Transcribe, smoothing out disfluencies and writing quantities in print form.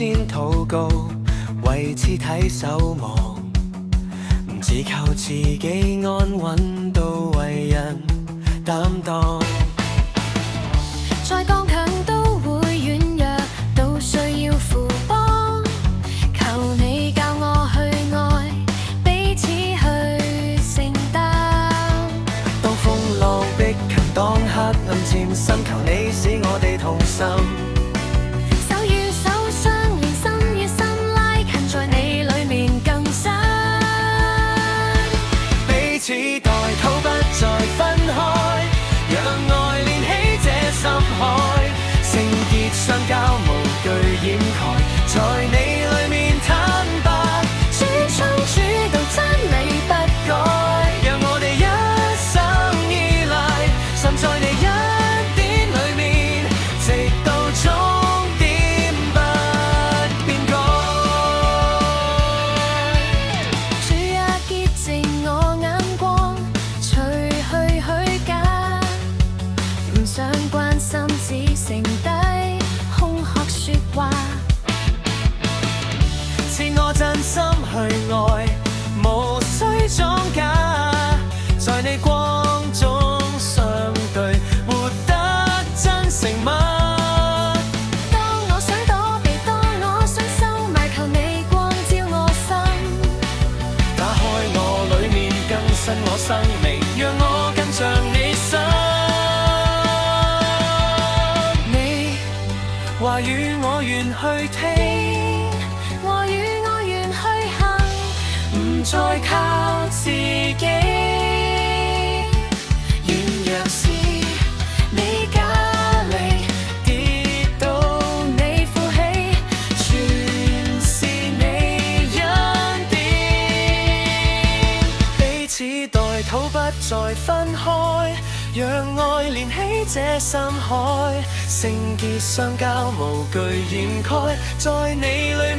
先禱告，為肢體守望，只靠自己安穩到為人擔當。再剛強都會軟弱，到需要扶幫。求你教我去愛，彼此去承擔。當風浪逼近，當黑暗漸深，求你使我哋同心。手與手相連，心與心拉近，在你裡面更深。彼此代禱，不再分開，讓愛連起這深海，聖潔相交，無懼掩蓋，在你裡面坦白，主衝主道，真理不改，讓我哋一生依賴，滲在你恩典裡面，直到終點不變改。主啊，潔淨我眼光，除去虛假，唔想關心，只剩低空殼說話。賜我真心去愛，無需裝假，在你光中相對，活得真誠密。當我想躲避，當我想收埋，求你光照我心。打開我裡面，更新我生命，讓我更像你心。你話語我願去聽，話語我願去行，唔再靠自己。軟弱時你加力，跌倒你扶起，全是你恩典。彼此代禱，不再分開，讓愛連起這深海，聖潔相交，無懼掩蓋，在你裡